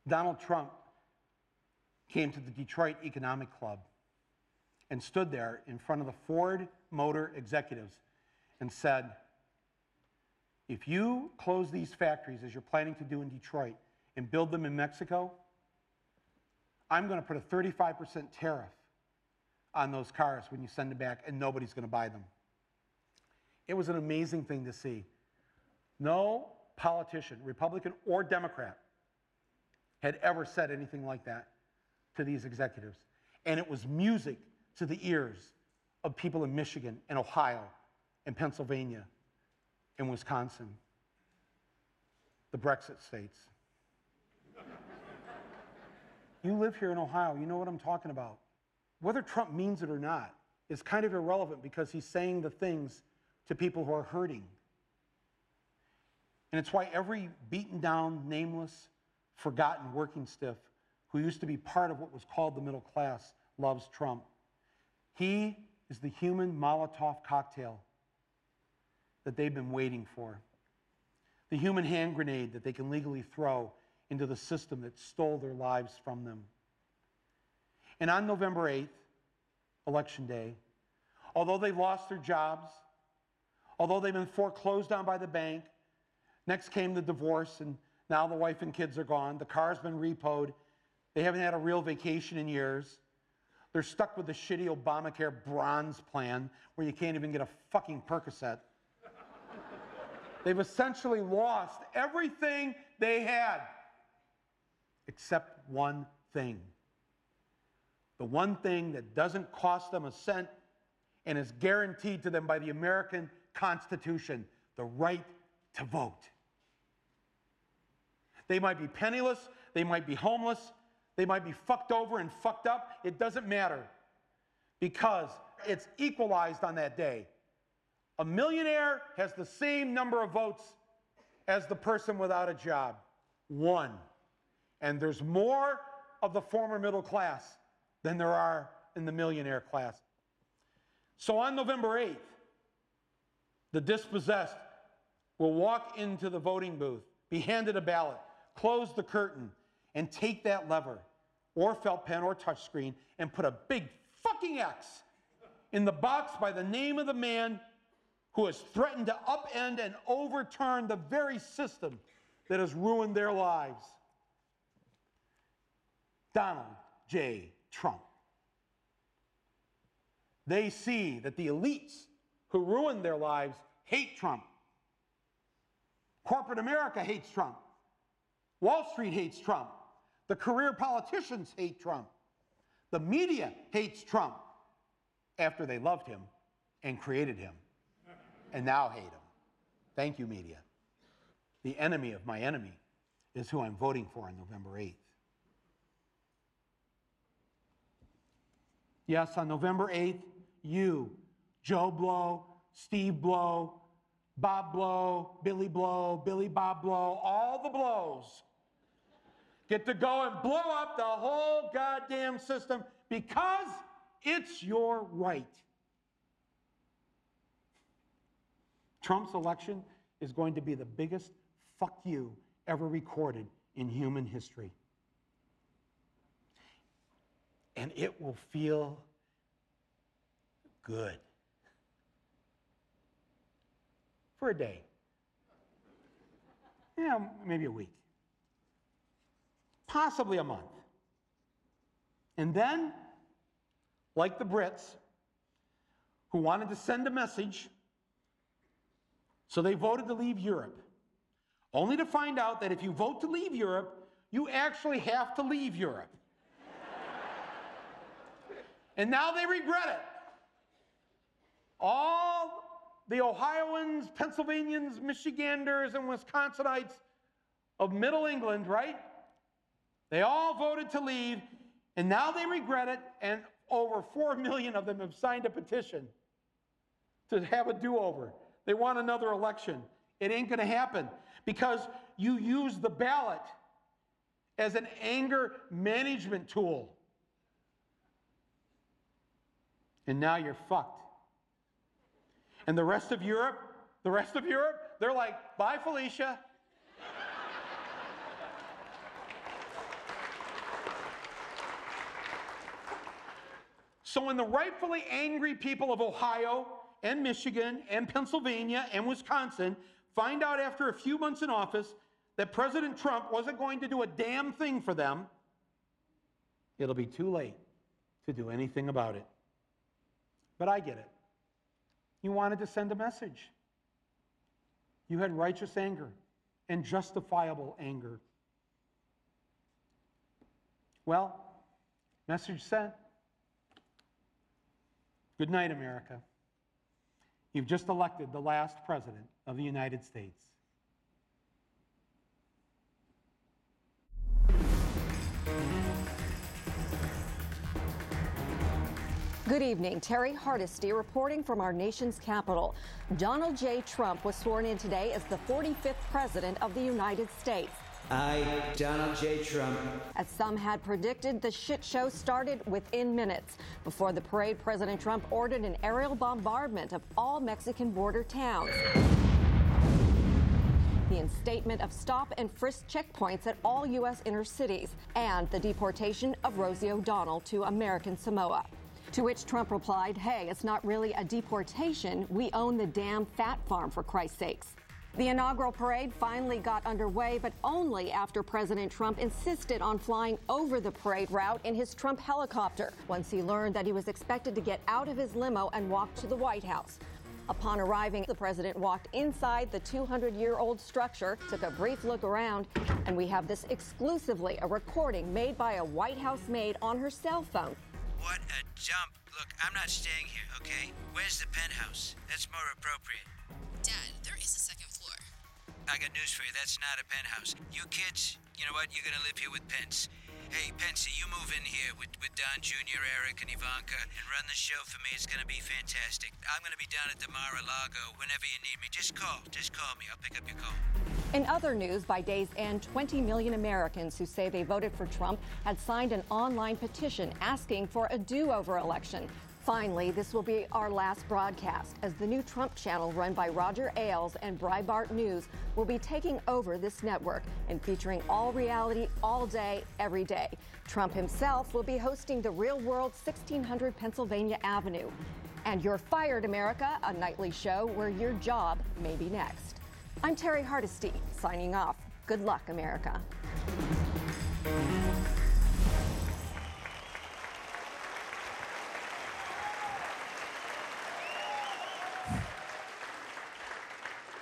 Donald Trump came to the Detroit Economic Club and stood there in front of the Ford Motor executives and said, if you close these factories as you're planning to do in Detroit and build them in Mexico, I'm going to put a 35% tariff on those cars when you send them back, and nobody's going to buy them. It was an amazing thing to see. No politician, Republican or Democrat, had ever said anything like that to these executives. And it was music to the ears of people in Michigan and Ohio and Pennsylvania and Wisconsin, the Brexit states. You live here in Ohio, you know what I'm talking about. Whether Trump means it or not is kind of irrelevant because he's saying the things to people who are hurting. And it's why every beaten down, nameless, forgotten working stiff who used to be part of what was called the middle class loves Trump. He is the human Molotov cocktail that they've been waiting for. The human hand grenade that they can legally throw into the system that stole their lives from them. And on November 8th, Election Day, although they lost their jobs, although they've been foreclosed on by the bank, next came the divorce, and now the wife and kids are gone. The car's been repoed. They haven't had a real vacation in years. They're stuck with the shitty Obamacare bronze plan where you can't even get a fucking Percocet. They've essentially lost everything they had, except one thing. The one thing that doesn't cost them a cent and is guaranteed to them by the American Constitution, the right to vote. They might be penniless, they might be homeless, they might be fucked over and fucked up. It doesn't matter because it's equalized on that day. A millionaire has the same number of votes as the person without a job. One. And there's more of the former middle class than there are in the millionaire class. So on November 8th, the dispossessed will walk into the voting booth, be handed a ballot, close the curtain, and take that lever, or felt pen or touchscreen, and put a big fucking X in the box by the name of the man who has threatened to upend and overturn the very system that has ruined their lives. Donald J. Trump. They see that the elites who ruined their lives hate Trump. Corporate America hates Trump. Wall Street hates Trump. The career politicians hate Trump. The media hates Trump after they loved him and created him and now hate him. Thank you, media. The enemy of my enemy is who I'm voting for on November 8th. Yes, on November 8th, you, Joe Blow, Steve Blow, Bob Blow, Billy Bob Blow, all the blows get to go and blow up the whole goddamn system because it's your right. Trump's election is going to be the biggest fuck you ever recorded in human history. And it will feel good. For a day. Yeah, maybe a week. Possibly a month. And then, like the Brits, who wanted to send a message, so they voted to leave Europe, only to find out that if you vote to leave Europe, you actually have to leave Europe. And now they regret it. All the Ohioans, Pennsylvanians, Michiganders, and Wisconsinites of Middle England, right? They all voted to leave, and now they regret it, and over 4 million of them have signed a petition to have a do-over. They want another election. It ain't going to happen because you use the ballot as an anger management tool. And now you're fucked. And the rest of Europe, they're like, bye, Felicia. So when the rightfully angry people of Ohio and Michigan and Pennsylvania and Wisconsin find out after a few months in office that President Trump wasn't going to do a damn thing for them, it'll be too late to do anything about it. But I get it. You wanted to send a message. You had righteous anger and justifiable anger. Well, message sent. Good night, America. You've just elected the last president of the United States. Good evening. Terry Hardesty reporting from our nation's capital. Donald J. Trump was sworn in today as the 45th president of the United States. I, Donald J. Trump. As some had predicted, the shit show started within minutes. Before the parade, President Trump ordered an aerial bombardment of all Mexican border towns. The instatement of stop and frisk checkpoints at all U.S. inner cities, and the deportation of Rosie O'Donnell to American Samoa. To which Trump replied, hey, it's not really a deportation. We own the damn fat farm, for Christ's sakes. The inaugural parade finally got underway, but only after President Trump insisted on flying over the parade route in his Trump helicopter, once he learned that he was expected to get out of his limo and walk to the White House. Upon arriving, the president walked inside the 200-year-old structure, took a brief look around, and we have this exclusively a recording made by a White House maid on her cell phone. What a jump. Look, I'm not staying here, okay? Where's the penthouse? That's more appropriate. Dad, there is a second floor. I got news for you. That's not a penthouse. You kids, you know what? You're gonna live here with Pence. Hey, Pensy, you move in here with Don Jr., Eric, and Ivanka, and run the show for me. It's gonna be fantastic. I'm gonna be down at the Mar-a-Lago whenever you need me. Just call me. I'll pick up your call. In other news, by day's end, 20 million Americans who say they voted for Trump had signed an online petition asking for a do-over election. Finally, this will be our last broadcast, as the new Trump channel run by Roger Ailes and Breitbart News will be taking over this network and featuring all reality, all day, every day. Trump himself will be hosting the Real World 1600 Pennsylvania Avenue. And You're Fired, America, a nightly show where your job may be next. I'm Terry Hardesty, signing off. Good luck, America.